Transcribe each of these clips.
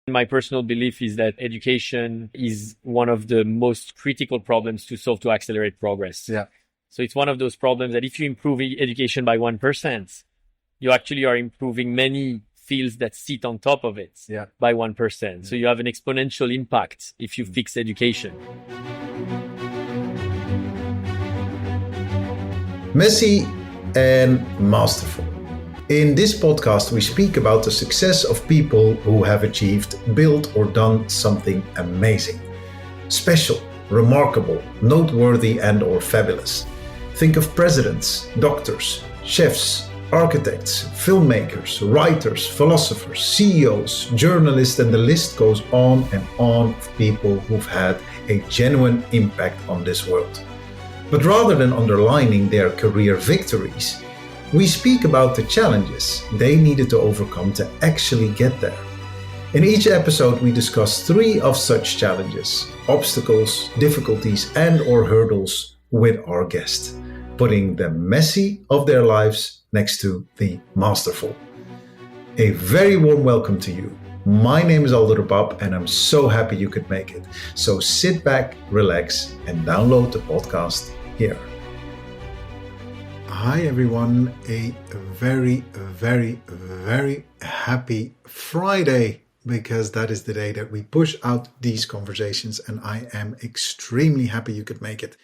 My personal belief is that education is one of the most critical problems to solve to accelerate progress. Yeah. So it's one of those problems that if you improve education by 1%, you actually are improving many fields that sit on top of it by 1%. So you have an exponential impact if you fix education. Messy and masterful. In this podcast, we speak about the success of people who have achieved, built, or done something amazing, special, remarkable, noteworthy, and/or fabulous. Think of presidents, doctors, chefs, architects, filmmakers, writers, philosophers, CEOs, journalists, and the list goes on and on of people who've had a genuine impact on this world. But rather than underlining their career victories, we speak about the challenges they needed to overcome to actually get there. In each episode, we discuss 3 of such challenges, obstacles, difficulties, and/or hurdles with our guest, putting the messy of their lives next to the masterful. A very warm welcome to you. My name is Alder Pap, and I'm so happy you could make it. So sit back, relax, and download the podcast here. Hi everyone, a very, very, very happy Friday, because that is the day that we push out these conversations, and I am extremely happy you could make it.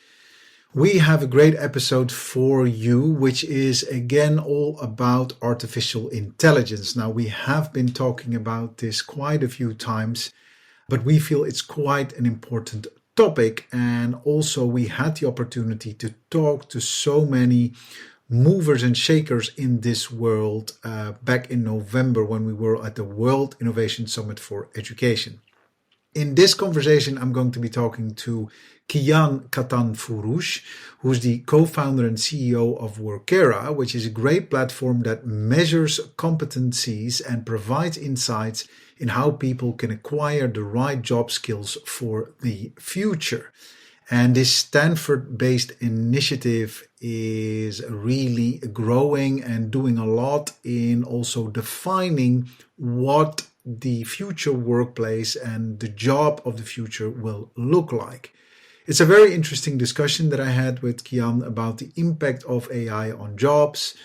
We have a great episode for you, which is again all about artificial intelligence. Now, we have been talking about this quite a few times, but we feel it's quite an important topic. And also we had the opportunity to talk to so many movers and shakers in this world back in November when we were at the World Innovation Summit for Education. In this conversation, I'm going to be talking to Kian Katanforoosh, who's the co-founder and CEO of Workera, which is a great platform that measures competencies and provides insights in how people can acquire the right job skills for the future. And this Stanford-based initiative is really growing and doing a lot in also defining what the future workplace and the job of the future will look like. It's a very interesting discussion that I had with Kian about the impact of AI on jobs,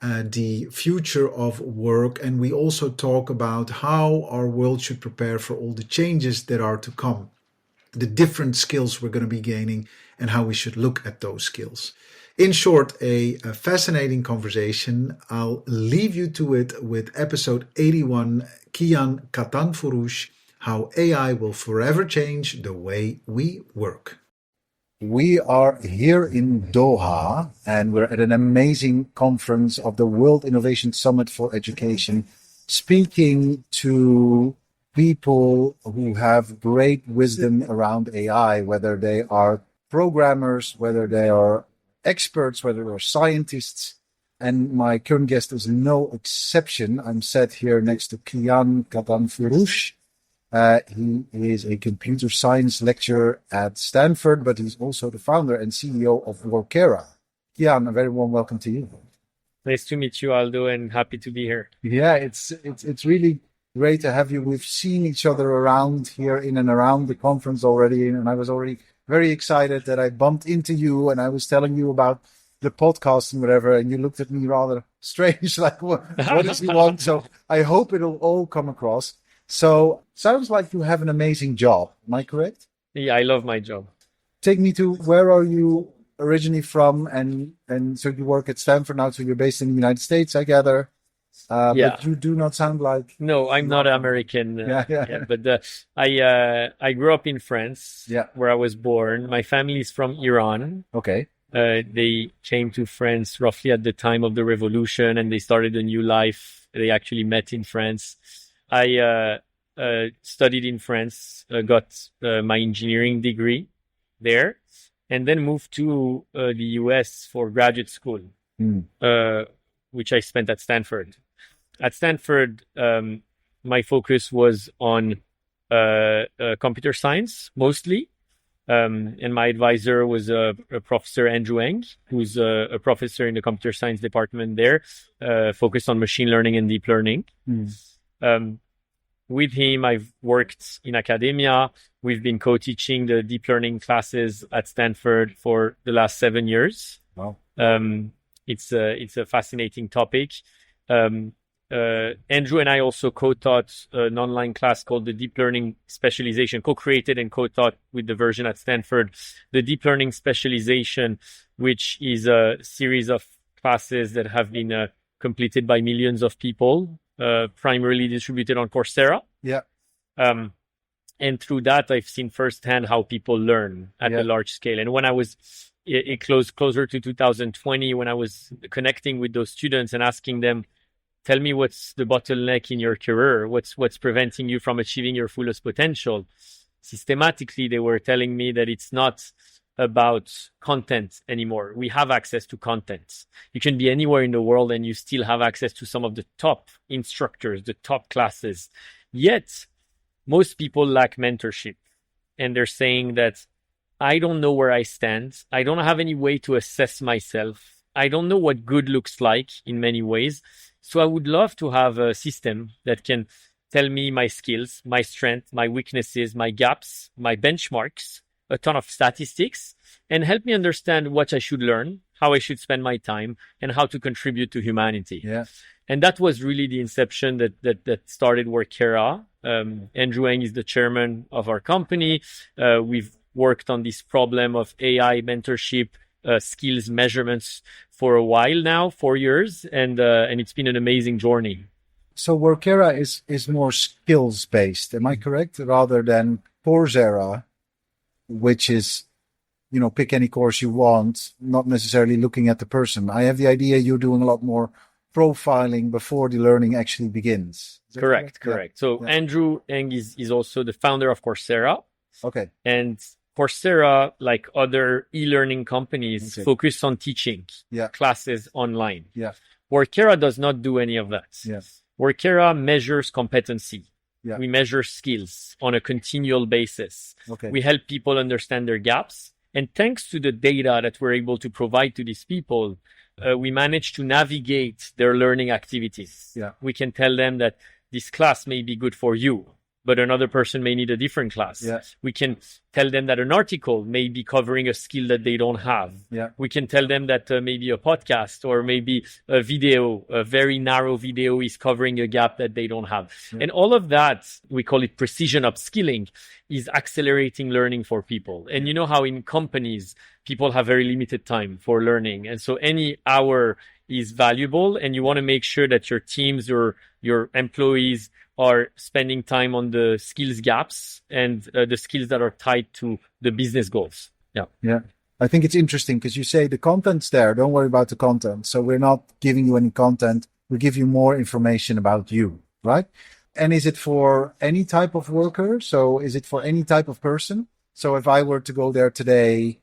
the future of work, and we also talk about how our world should prepare for all the changes that are to come, the different skills we're going to be gaining, and how we should look at those skills. In short, a fascinating conversation. I'll leave you to it with episode 81, Kian Katanforoosh, How AI Will Forever Change the Way We Work. We are here in Doha, and we're at an amazing conference of the World Innovation Summit for Education, speaking to people who have great wisdom around AI, whether they are programmers, whether they are experts, whether they're scientists. And my current guest is no exception. I'm sat here next to Kian Katanforoosh. He is a computer science lecturer at Stanford, but he's also the founder and CEO of Workera. Kian, a very warm welcome to you. Nice to meet you, Aldo, and happy to be here. Yeah, it's really great to have you. We've seen each other around here in and around the conference already, and I was already very excited that I bumped into you, and I was telling you about the podcast and whatever, and you looked at me rather strange, like, what does he want? So I hope it'll all come across. So sounds like you have an amazing job. Am I correct? Yeah, I love my job. Take me to, where are you originally from? And so you work at Stanford now, so you're based in the United States, I gather. But you do not sound like... No, I'm not American. But I grew up in France, where I was born. My family is from Iran. Okay. They came to France roughly at the time of the revolution, and they started a new life. They actually met in France. I studied in France, got my engineering degree there, and then moved to the US for graduate school, which I spent at Stanford. At Stanford, my focus was on computer science mostly. And my advisor was Professor Andrew Eng, who's a professor in the computer science department there, focused on machine learning and deep learning. with him, I've worked in academia. We've been co-teaching the deep learning classes at Stanford for the last 7 years. Wow. It's a fascinating topic. Andrew and I also co-taught an online class called the Deep Learning Specialization, co-created and co-taught with the version at Stanford, the Deep Learning Specialization, which is a series of classes that have been completed by millions of people, primarily distributed on Coursera. Yeah. And through that, I've seen firsthand how people learn at a large scale. And when I was closer to 2020, when I was connecting with those students and asking them, tell me what's the bottleneck in your career, what's preventing you from achieving your fullest potential, systematically they were telling me that it's not about content anymore. We have access to content. You can be anywhere in the world and you still have access to some of the top instructors, the top classes. Yet, most people lack mentorship. And they're saying that I don't know where I stand. I don't have any way to assess myself. I don't know what good looks like in many ways. So I would love to have a system that can tell me my skills, my strengths, my weaknesses, my gaps, my benchmarks, a ton of statistics, and help me understand what I should learn, how I should spend my time, and how to contribute to humanity. Yeah. And that was really the inception that started Workera. Andrew Ng is the chairman of our company. We've worked on this problem of AI mentorship, skills measurements for a while now, 4 years, and it's been an amazing journey. So Workera is more skills based, am I correct? Rather than Coursera, which is, pick any course you want, not necessarily looking at the person. I have the idea you're doing a lot more profiling before the learning actually begins. Correct. Yeah. So Andrew Ng is also the founder of Coursera. Okay. And Coursera, like other e-learning companies, focus on teaching classes online. Yeah. Workera does not do any of that. Yes. Workera measures competency. Yeah. We measure skills on a continual basis. Okay. We help people understand their gaps. And thanks to the data that we're able to provide to these people, we manage to navigate their learning activities. Yeah. We can tell them that this class may be good for you, but another person may need a different class. Yeah. We can tell them that an article may be covering a skill that they don't have. Yeah. We can tell them that maybe a podcast or maybe a video, a very narrow video is covering a gap that they don't have. Yeah. And all of that, we call it precision upskilling, is accelerating learning for people. And you know how in companies, people have very limited time for learning. And so any hour is valuable, and you want to make sure that your teams or your employees are spending time on the skills gaps and the skills that are tied to the business goals. Yeah. Yeah. I think it's interesting because you say the content's there. Don't worry about the content. So we're not giving you any content. We give you more information about you, right? And is it for any type of worker? So is it for any type of person? So if I were to go there today,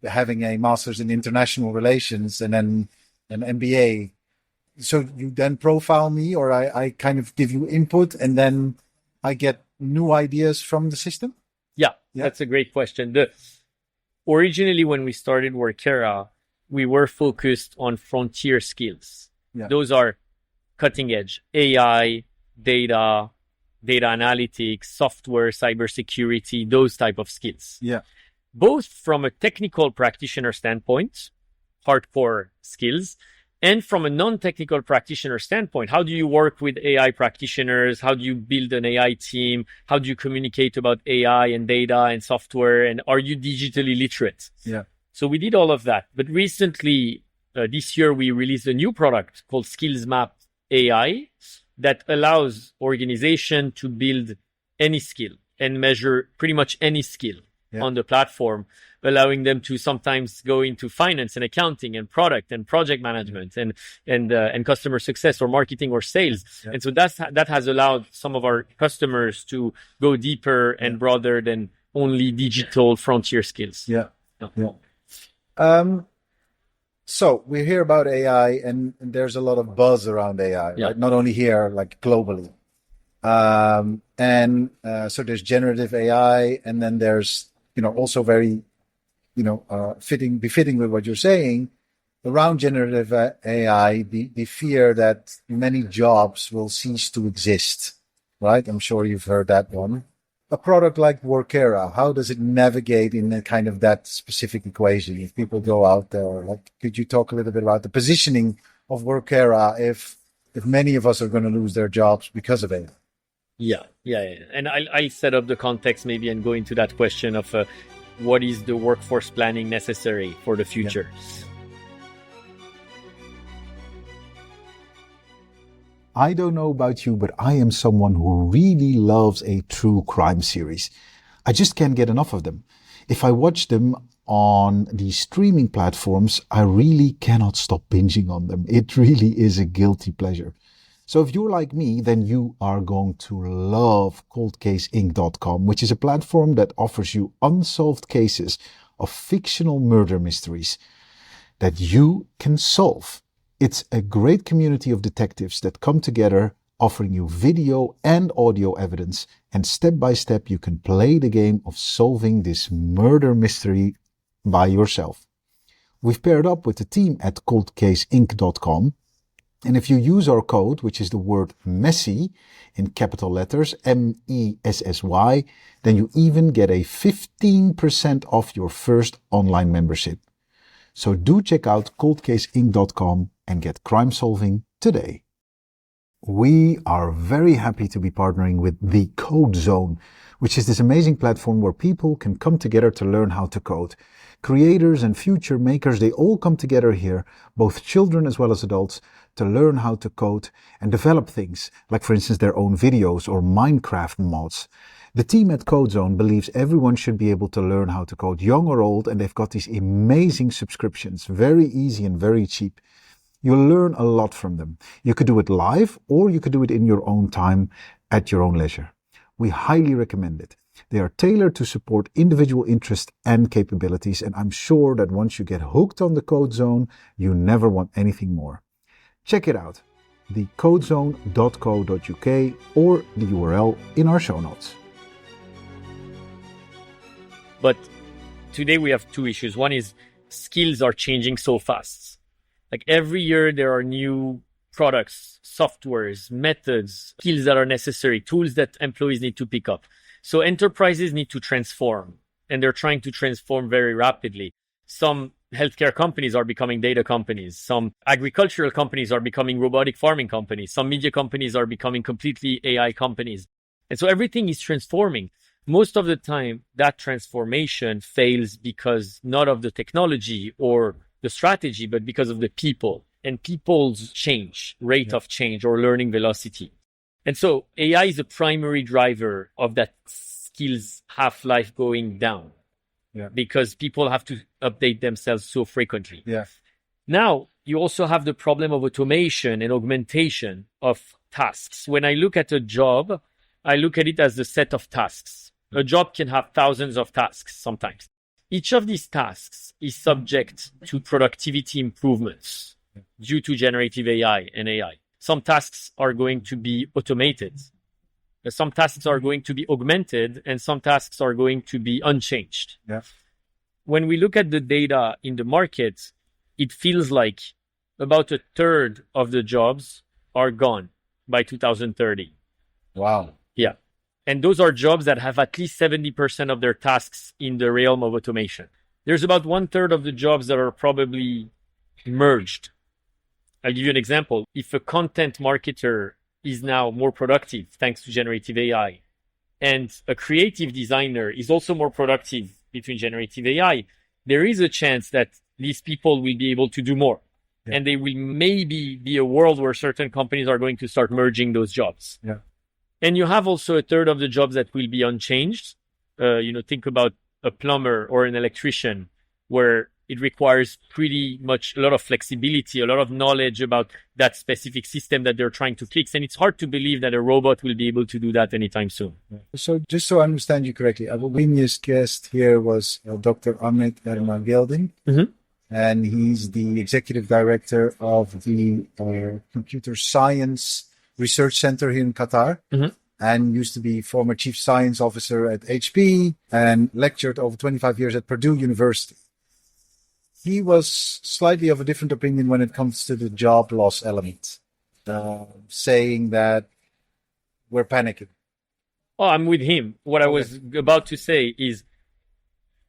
having a master's in international relations and then an MBA, so you then profile me, or I kind of give you input and then I get new ideas from the system? Yeah. That's a great question. Originally, when we started Workera, we were focused on frontier skills. Yeah. Those are cutting edge AI, data analytics, software, cybersecurity, those type of skills. Yeah. Both from a technical practitioner standpoint, hardcore skills, and from a non-technical practitioner standpoint, how do you work with AI practitioners? How do you build an AI team? How do you communicate about AI and data and software? And are you digitally literate? Yeah. So we did all of that. But recently, this year, we released a new product called Skills Map AI that allows organization to build any skill and measure pretty much any skill on the platform, allowing them to sometimes go into finance and accounting and product and project management and customer success or marketing or sales. Yeah. And so that has allowed some of our customers to go deeper and broader than only digital frontier skills. Yeah. So we hear about AI and there's a lot of buzz around AI, right? Not only here, like globally. So there's generative AI, and then there's, also very, befitting with what you're saying around generative AI, the fear that many jobs will cease to exist. right? I'm sure you've heard that one. A product like Workera, how does it navigate in a kind of that specific equation? If people go out there, like, could you talk a little bit about the positioning of Workera if many of us are going to lose their jobs because of it? Yeah. And I'll set up the context maybe and go into that question of what is the workforce planning necessary for the future. Yeah. I don't know about you, but I am someone who really loves a true crime series. I just can't get enough of them. If I watch them on the streaming platforms, I really cannot stop binging on them. It really is a guilty pleasure. So if you're like me, then you are going to love coldcaseinc.com, which is a platform that offers you unsolved cases of fictional murder mysteries that you can solve. It's a great community of detectives that come together, offering you video and audio evidence, and step by step you can play the game of solving this murder mystery by yourself. We've paired up with the team at coldcaseinc.com, and if you use our code, which is the word MESSY in capital letters, MESSY, then you even get a 15% off your first online membership. So do check out coldcaseinc.com and get crime solving today. We are very happy to be partnering with the Code Zone, which is this amazing platform where people can come together to learn how to code. Creators and future makers, they all come together here, both children as well as adults, to learn how to code and develop things, like for instance their own videos or Minecraft mods. The team at CodeZone believes everyone should be able to learn how to code, young or old, and they've got these amazing subscriptions, very easy and very cheap. You'll learn a lot from them. You could do it live, or you could do it in your own time at your own leisure. We highly recommend it. They are tailored to support individual interests and capabilities, and I'm sure that once you get hooked on the CodeZone, you never want anything more. Check it out, thecodezone.co.uk, or the URL in our show notes. But today we have two issues. One is skills are changing so fast. Like every year there are new products, softwares, methods, skills that are necessary, tools that employees need to pick up. So enterprises need to transform, and they're trying to transform very rapidly. Some healthcare companies are becoming data companies. Some agricultural companies are becoming robotic farming companies. Some media companies are becoming completely AI companies. And so everything is transforming. Most of the time, that transformation fails because not of the technology or the strategy, but because of the people and people's rate of change or learning velocity. And so AI is a primary driver of that skills half-life going down. Yeah. Because people have to update themselves so frequently. Yeah. Now, you also have the problem of automation and augmentation of tasks. When I look at a job, I look at it as a set of tasks. A job can have thousands of tasks sometimes. Each of these tasks is subject to productivity improvements due to generative AI and AI. Some tasks are going to be automated. Some tasks are going to be augmented, and some tasks are going to be unchanged. Yeah. When we look at the data in the market, it feels like about a third of the jobs are gone by 2030. Wow. Yeah. And those are jobs that have at least 70% of their tasks in the realm of automation. There's about 1/3 of the jobs that are probably merged. I'll give you an example. If a content marketer is now more productive thanks to generative AI, and a creative designer is also more productive between generative AI, there is a chance that these people will be able to do more. Yeah. And they will maybe be a world where certain companies are going to start merging those jobs. Yeah. And you have also a third of the jobs that will be unchanged. Think about a plumber or an electrician, where it requires pretty much a lot of flexibility, a lot of knowledge about that specific system that they're trying to fix. And it's hard to believe that a robot will be able to do that anytime soon. So just so I understand you correctly, our previous guest here was Dr. Amit Gelding, and he's the executive director of the Computer Science Research Center here in Qatar. And used to be former chief science officer at HP and lectured over 25 years at Purdue University. He was slightly of a different opinion when it comes to the job loss element, saying that we're panicking. Oh, I'm with him. What I was about to say is,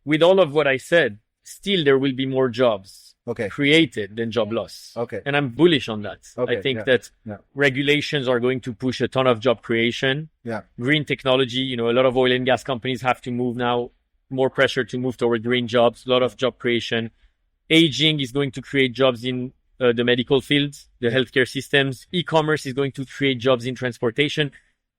with all of what I said, still there will be more jobs created than job loss. And I'm bullish on that. I think that regulations are going to push a ton of job creation. Green technology, a lot of oil and gas companies have to move now, more pressure to move toward green jobs, a lot of job creation. Aging is going to create jobs in the medical field, the healthcare systems. E-commerce is going to create jobs in transportation.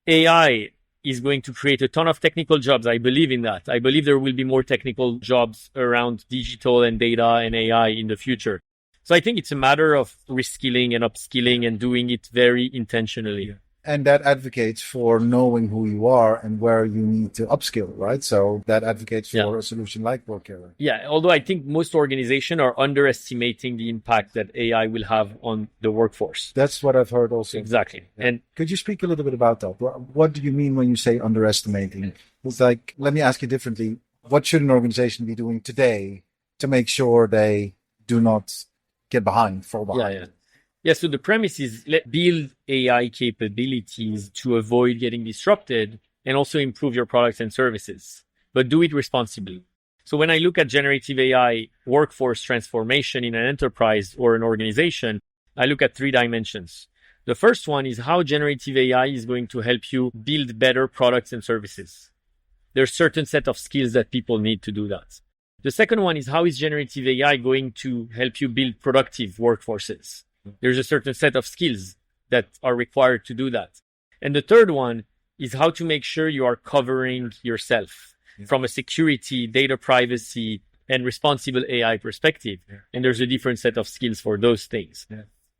AI is going to create a ton of technical jobs. I believe in that. I believe there will be more technical jobs around digital and data and AI in the future. So I think it's a matter of reskilling and upskilling and doing it very intentionally. And that advocates for knowing who you are and where you need to upskill, right? So that advocates for a solution like Workera. Yeah, although I think most organizations are underestimating the impact that AI will have on the workforce. That's what I've heard also. Exactly. And could you speak a little bit about that? What do you mean when you say underestimating? It's like, let me ask you differently. What should an organization be doing today to make sure they do not fall behind? Yeah, so the premise is build AI capabilities to avoid getting disrupted and also improve your products and services, but do it responsibly. So when I look at generative AI workforce transformation in an enterprise or an organization, I look at 3 dimensions. The first one is how generative AI is going to help you build better products and services. There's a certain set of skills that people need to do that. The second one is how is generative AI going to help you build productive workforces? There's a certain set of skills that are required to do that. And the third one is how to make sure you are covering yourself from a security, data privacy, and responsible AI perspective. And there's a different set of skills for those things.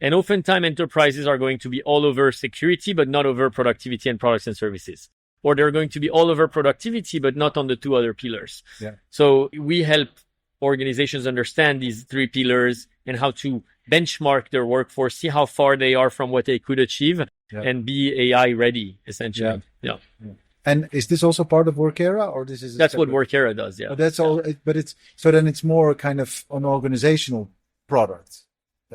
And oftentimes enterprises are going to be all over security, but not over productivity and products and services. Or they're going to be all over productivity, but not on the 2 other pillars. So we help organizations understand these 3 pillars and how to benchmark their workforce, see how far they are from what they could achieve, and be AI ready, essentially. And is this also part of Workera, or this is? That's what Workera does. Yeah. But that's all. But it's so then it's more kind of an organizational product.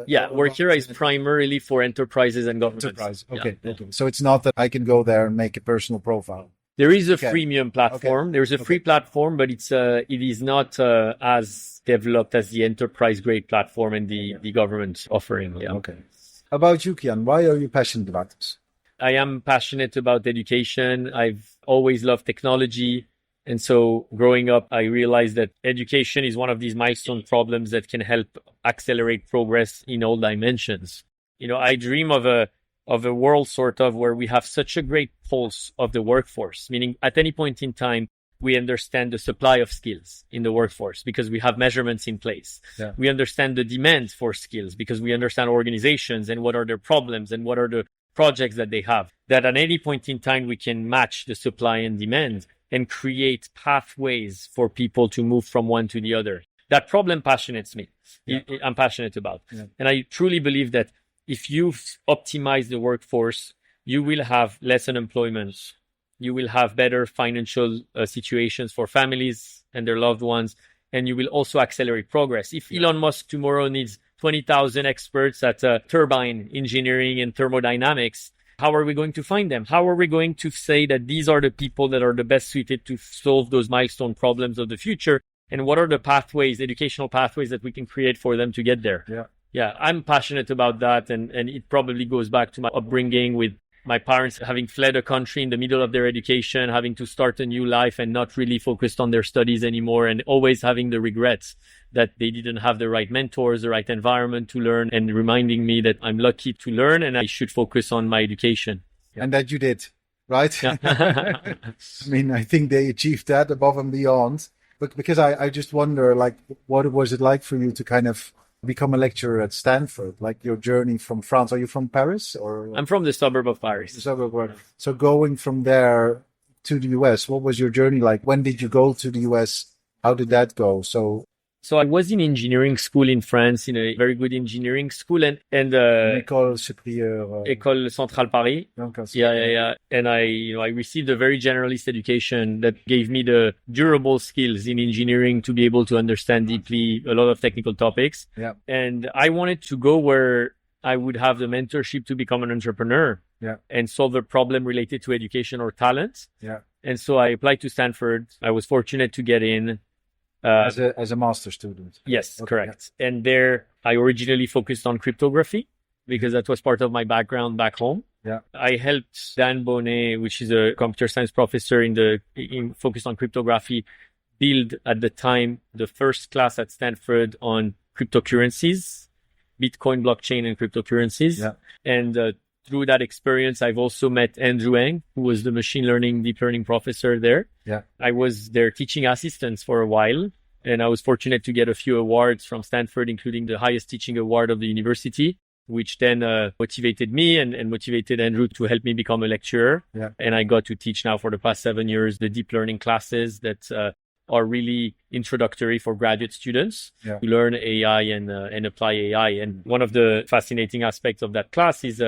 Yeah, Workera is primarily for enterprises and governments. Okay. So it's not that I can go there and make a personal profile. There is a freemium platform. There's a free platform, but it is not as developed as the enterprise grade platform and the government offering. About you, Kian, why are you passionate about this? I am passionate about education. I've always loved technology. And so growing up, I realized that education is one of these milestone problems that can help accelerate progress in all dimensions. I dream of a world sort of where we have such a great pulse of the workforce, meaning at any point in time, we understand the supply of skills in the workforce because we have measurements in place. We understand the demand for skills because we understand organizations and what are their problems and what are the projects that they have. That at any point in time, we can match the supply and demand and create pathways for people to move from one to the other. That problem passionates me. I'm passionate about. And I truly believe that if you optimize the workforce, you will have less unemployment. You will have better financial situations for families and their loved ones. And you will also accelerate progress. If Elon Musk tomorrow needs 20,000 experts at turbine engineering and thermodynamics, how are we going to find them? How are we going to say that these are the people that are the best suited to solve those milestone problems of the future? And what are the pathways, educational pathways that we can create for them to get there? Yeah, I'm passionate about that. And it probably goes back to my upbringing with my parents having fled a country in the middle of their education, having to start a new life and not really focused on their studies anymore, and always having the regrets that they didn't have the right mentors, the right environment to learn, and reminding me that I'm lucky to learn and I should focus on my education. And that you did, right? I mean, I think they achieved that above and beyond. But because I just wonder, like, what was it like for you to kind of become a lecturer at Stanford, like your journey from France? Are you from Paris or? I'm from the suburb of Paris. The suburb of, so going from there to the US, what was your journey like? When did you go to the US? How did that go? So I was in engineering school in France, in a very good engineering school, and École supérieure, École Centrale Paris. Yeah. And I received a very generalist education that gave me the durable skills in engineering to be able to understand deeply a lot of technical topics. And I wanted to go where I would have the mentorship to become an entrepreneur. and solve a problem related to education or talent. Yeah. And so I applied to Stanford. I was fortunate to get in. As a master student. Yes, Okay, correct. And there I originally focused on cryptography because that was part of my background back home. Yeah. I helped Dan Bonnet, which is a computer science professor in focused on cryptography, build at the time the first class at Stanford on cryptocurrencies, Bitcoin, blockchain, and cryptocurrencies. Yeah. And through that experience, I've also met Andrew Ng, who was the machine learning, deep learning professor there. Yeah. I was their teaching assistant for a while, and I was fortunate to get a few awards from Stanford, including the highest teaching award of the university, which then motivated me and motivated Andrew to help me become a lecturer. Yeah. And I got to teach now for the past 7 years the deep learning classes that are really introductory for graduate students to learn AI and apply AI. And one of the fascinating aspects of that class is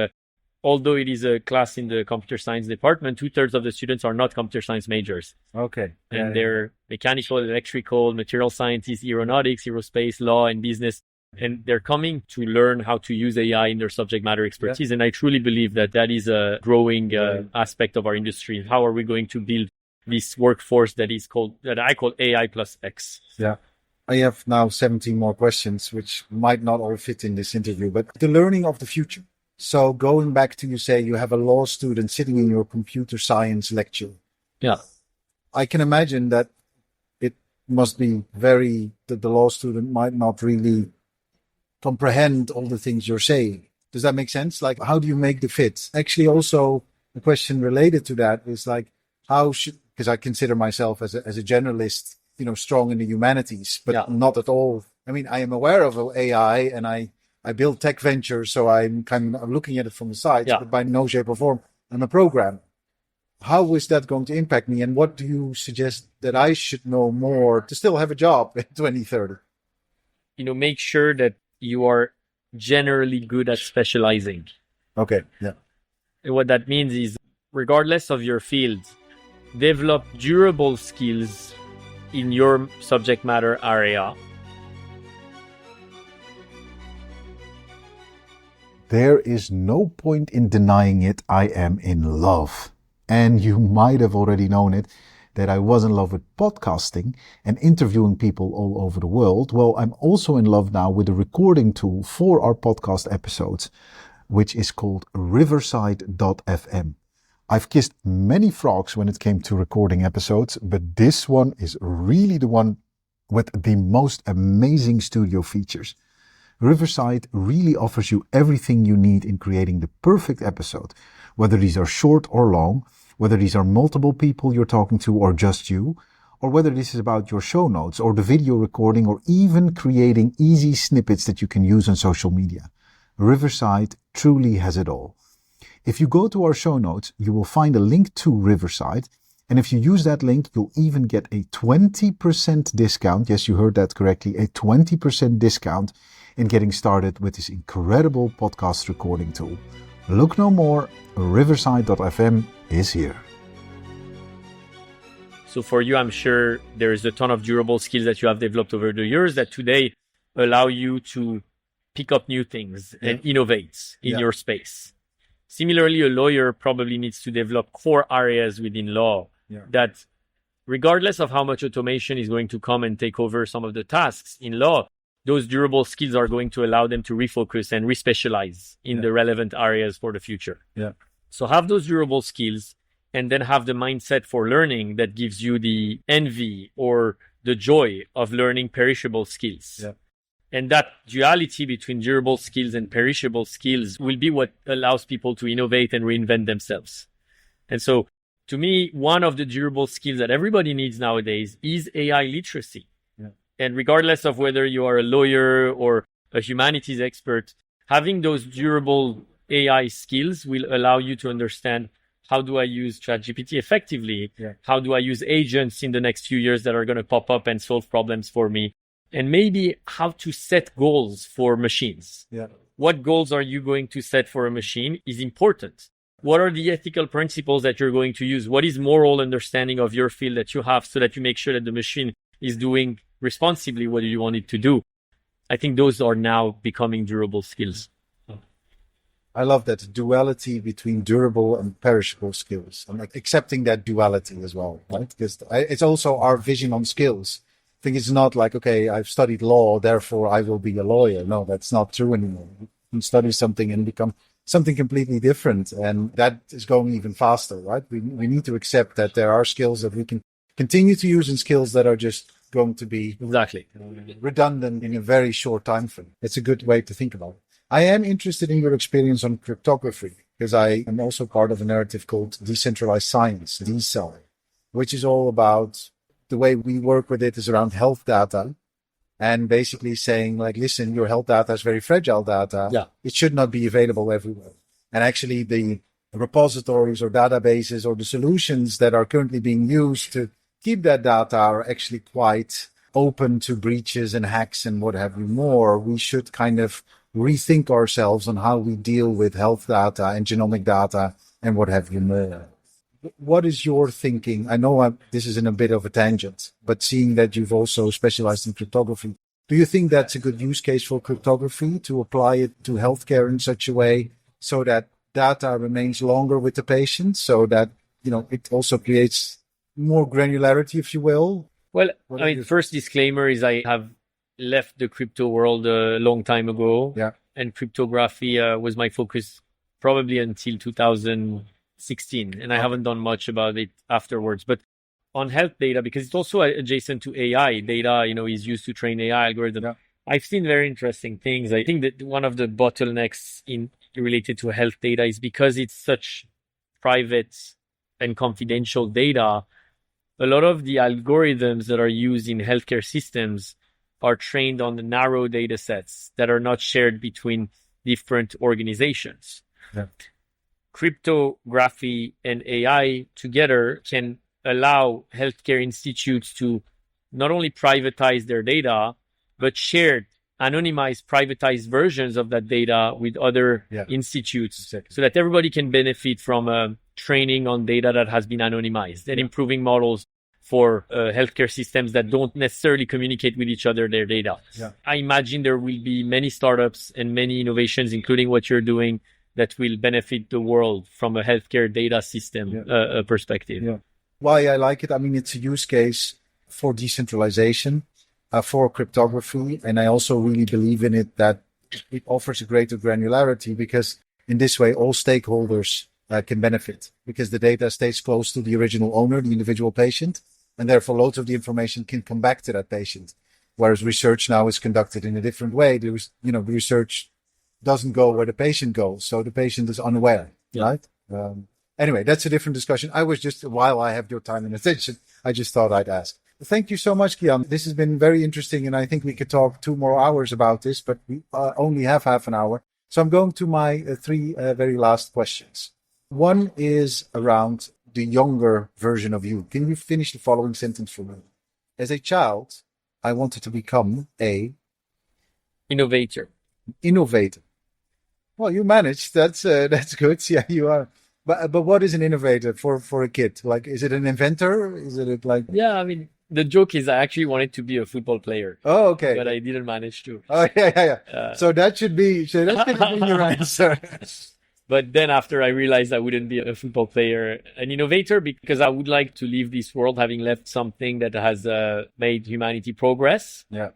although it is a class in the computer science department, 2/3 of the students are not computer science majors. Okay. And they're mechanical, electrical, material scientists, aeronautics, aerospace, law, and business. And they're coming to learn how to use AI in their subject matter expertise. And I truly believe that that is a growing aspect of our industry. How are we going to build this workforce that I call AI plus X? Yeah. I have now 17 more questions, which might not all fit in this interview, but the learning of the future. So going back to, you say you have a law student sitting in your computer science lecture. Yeah. I can imagine that it must be that the law student might not really comprehend all the things you're saying. Does that make sense? Like, how do you make the fit? Actually, also a question related to that is like, because I consider myself as a generalist, strong in the humanities, but not at all. I mean, I am aware of AI and I build tech ventures, so I'm kind of looking at it from the side, but by no shape or form, I'm a programmer. How is that going to impact me? And what do you suggest that I should know more to still have a job in 2030? Make sure that you are generally good at specializing. Okay. Yeah. And what that means is, regardless of your field, develop durable skills in your subject matter area. There is no point in denying it. I am in love. And you might have already known it, that I was in love with podcasting and interviewing people all over the world. Well, I'm also in love now with a recording tool for our podcast episodes, which is called Riverside.fm. I've kissed many frogs when it came to recording episodes, but this one is really the one with the most amazing studio features. Riverside really offers you everything you need in creating the perfect episode, whether these are short or long, whether these are multiple people you're talking to or just you, or whether this is about your show notes or the video recording or even creating easy snippets that you can use on social media. Riverside truly has it all. If you go to our show notes, you will find a link to Riverside. And if you use that link, you'll even get a 20% discount. Yes, you heard that correctly. A 20% discount in getting started with this incredible podcast recording tool. Look no more. Riverside.fm is here. So for you, I'm sure there is a ton of durable skills that you have developed over the years that today allow you to pick up new things and innovate in your space. Similarly, a lawyer probably needs to develop core areas within law that, regardless of how much automation is going to come and take over some of the tasks in law, those durable skills are going to allow them to refocus and respecialize in the relevant areas for the future. Yeah. So have those durable skills and then have the mindset for learning that gives you the envy or the joy of learning perishable skills. Yeah. And that duality between durable skills and perishable skills will be what allows people to innovate and reinvent themselves. And so, to me, one of the durable skills that everybody needs nowadays is AI literacy. Yeah. And regardless of whether you are a lawyer or a humanities expert, having those durable AI skills will allow you to understand, how do I use ChatGPT effectively? Yeah. How do I use agents in the next few years that are going to pop up and solve problems for me? And maybe how to set goals for machines. Yeah. What goals are you going to set for a machine is important. What are the ethical principles that you're going to use? What is moral understanding of your field that you have so that you make sure that the machine is doing responsibly what you want it to do? I think those are now becoming durable skills. I love that duality between durable and perishable skills. I'm like accepting that duality as well, right? Because it's also our vision on skills. I think it's not like, okay, I've studied law, therefore I will be a lawyer. No, that's not true anymore. You can study something and become something completely different. And that is going even faster, right? We need to accept that there are skills that we can continue to use and skills that are just going to be Exactly. redundant in a very short time frame. It's a good way to think about it. I am interested in your experience on cryptography because I am also part of a narrative called Decentralized Science, DCEL, which is all about the way we work with it is around health data and basically saying like, listen, your health data is very fragile data. Yeah. It should not be available everywhere. And actually the repositories or databases or the solutions that are currently being used to keep that data are actually quite open to breaches and hacks and what have you more. We should kind of rethink ourselves on how we deal with health data and genomic data and what have you more. What is your thinking? I know this is in a bit of a tangent, but seeing that you've also specialized in cryptography, do you think that's a good use case for cryptography to apply it to healthcare in such a way so that data remains longer with the patient, so that, you know, it also creates more granularity, if you will? Well, I mean, first disclaimer is I have left the crypto world a long time ago. Yeah. And cryptography was my focus probably until 2016. And I haven't done much about it afterwards. But on health data, because it's also adjacent to AI, data, you know, is used to train AI algorithms. Yeah. I've seen very interesting things. I think that one of the bottlenecks related to health data is because it's such private and confidential data. A lot of the algorithms that are used in healthcare systems are trained on the narrow data sets that are not shared between different organizations. Yeah. Cryptography and AI together can allow healthcare institutes to not only privatize their data, but share anonymized, privatized versions of that data with other institutes, exactly, so that everybody can benefit from training on data that has been anonymized and improving models for healthcare systems that don't necessarily communicate with each other their data. Yeah. I imagine there will be many startups and many innovations, including what you're doing, that will benefit the world from a healthcare data system perspective. Yeah. Why I like it, I mean, it's a use case for decentralization, for cryptography, and I also really believe in it that it offers a greater granularity because in this way all stakeholders can benefit because the data stays close to the original owner, the individual patient, and therefore loads of the information can come back to that patient. Whereas research now is conducted in a different way. There's, you know, research doesn't go where the patient goes, so the patient is unaware, right? Anyway, that's a different discussion. I was just, while I have your time and attention, I just thought I'd ask. Thank you so much, Kian. This has been very interesting, and I think we could talk 2 more hours about this, but we only have half an hour. So I'm going to my 3 very last questions. One is around the younger version of you. Can you finish the following sentence for me? As a child, I wanted to become a Innovator. Innovator. Well, you managed. That's good. Yeah, you are. But what is an innovator for a kid? Like, is it an inventor? Is it like? Yeah, I mean, the joke is I actually wanted to be a football player. Oh, okay. But I didn't manage to. Oh, yeah. So that should be your answer. But then after I realized I wouldn't be a football player, an innovator, because I would like to leave this world having left something that has made humanity progress. Yeah.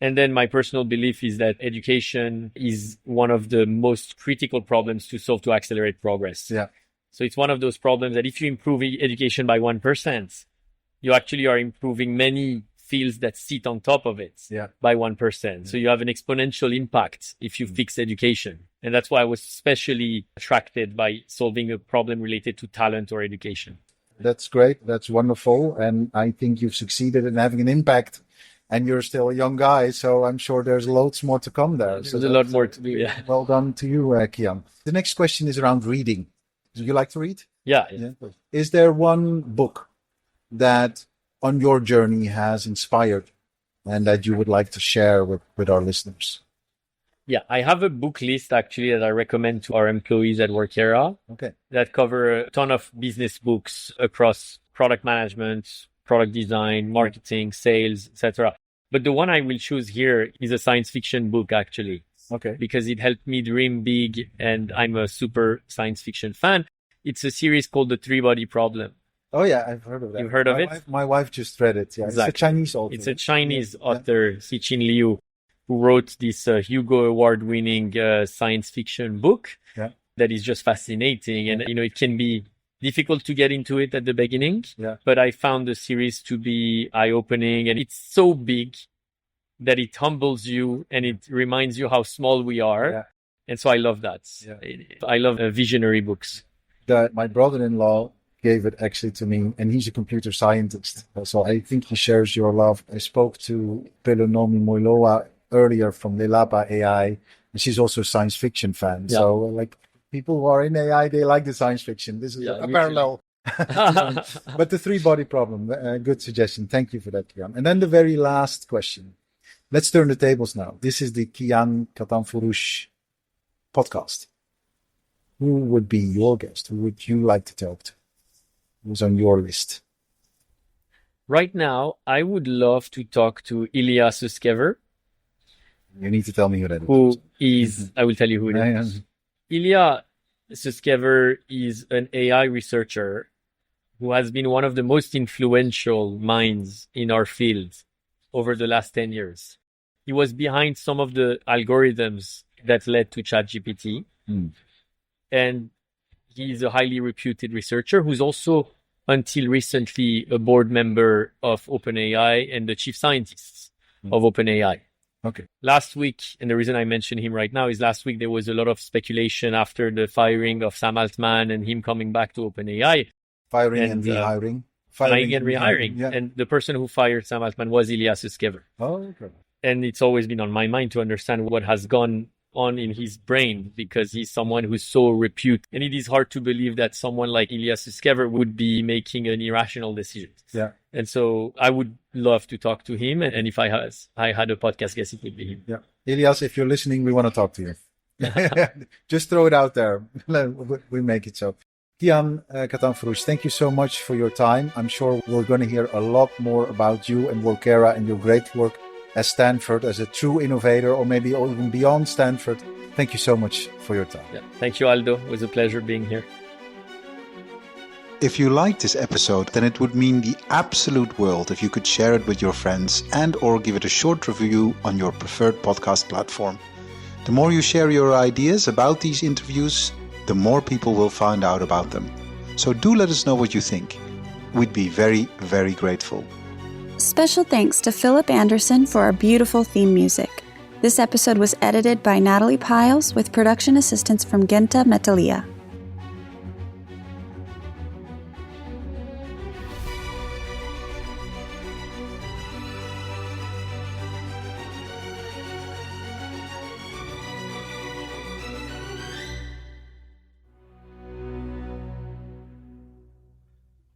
And then my personal belief is that education is one of the most critical problems to solve to accelerate progress. Yeah. So it's one of those problems that if you improve education by 1%, you actually are improving many fields that sit on top of it by 1%. So you have an exponential impact if you fix education. And that's why I was especially attracted by solving a problem related to talent or education. That's great. That's wonderful. And I think you've succeeded in having an impact. And you're still a young guy, so I'm sure there's loads more to come there. There's a lot more to do, yeah. Well done to you, Kian. The next question is around reading. Do you like to read? Yeah. Is there one book that on your journey has inspired and that you would like to share with our listeners? Yeah, I have a book list actually that I recommend to our employees at Workera. Okay. That cover a ton of business books across product management, product design, marketing, sales, etc. But the one I will choose here is a science fiction book, actually. Okay. because it helped me dream big, and I'm a super science fiction fan. It's a series called The Three-Body Problem. Oh yeah, I've heard of that. You've heard of it? My wife just read it. Yeah, Exactly. it's a Chinese author. It's a Chinese Yeah. author, Xixin Liu, who wrote this Hugo Award-winning science fiction book Yeah. that is just fascinating. And, it can be difficult to get into it at the beginning, Yeah. but I found the series to be eye-opening, and it's so big that it humbles you and it reminds you how small we are. Yeah. And so I love that. Yeah. I love visionary books. My brother-in-law gave it actually to me, and he's a computer scientist. So I think he shares your love. I spoke to Pelonomi Moiloa earlier from Lelapa AI, and she's also a science fiction fan. Yeah. So like people who are in AI, they like the science fiction. This is a mutually. parallel. But the three-body problem, good suggestion. Thank you for that, Kian. And then the very last question. Let's turn the tables now. This is the Kian Katanforoosh podcast. Who would be your guest? Who would you like to talk to? Who's on your list? Right now, I would love to talk to Ilya Sutskever, You need to tell me who that is. who is, I will tell you who it Yeah, is. Ilya Sutskever is an AI researcher who has been one of the most influential minds in our field over the last 10 years. He was behind some of the algorithms that led to ChatGPT. And he's a highly reputed researcher who's also, until recently, a board member of OpenAI and the chief scientist of OpenAI. Okay. Last week, and the reason I mention him right now is last week there was a lot of speculation after the firing of Sam Altman and him coming back to OpenAI. Firing and rehiring. Firing and rehiring. Yeah. And the person who fired Sam Altman was Ilya Sutskever. Oh, okay. And it's always been on my mind to understand what has gone on in his brain, because he's someone who's so reputed. And it is hard to believe that someone like Ilya Sutskever would be making an irrational decision. Yeah. And so I would love to talk to him. And if I had a podcast guest, it would be him. Yeah. Ilyas, if you're listening, we want to talk to you. Just throw it out there. We make it so. Kian Katanforoosh, thank you so much for your time. I'm sure we're going to hear a lot more about you and Workera and your great work at Stanford as a true innovator, or maybe even beyond Stanford. Thank you so much for your time. Yeah. Thank you, Aldo. It was a pleasure being here. If you liked this episode, then it would mean the absolute world if you could share it with your friends and or give it a short review on your preferred podcast platform. The more you share your ideas about these interviews, the more people will find out about them. So do let us know what you think. We'd be very, very grateful. Special thanks to Philip Anderson for our beautiful theme music. This episode was edited by Natalie Piles with production assistance from Genta Metalia.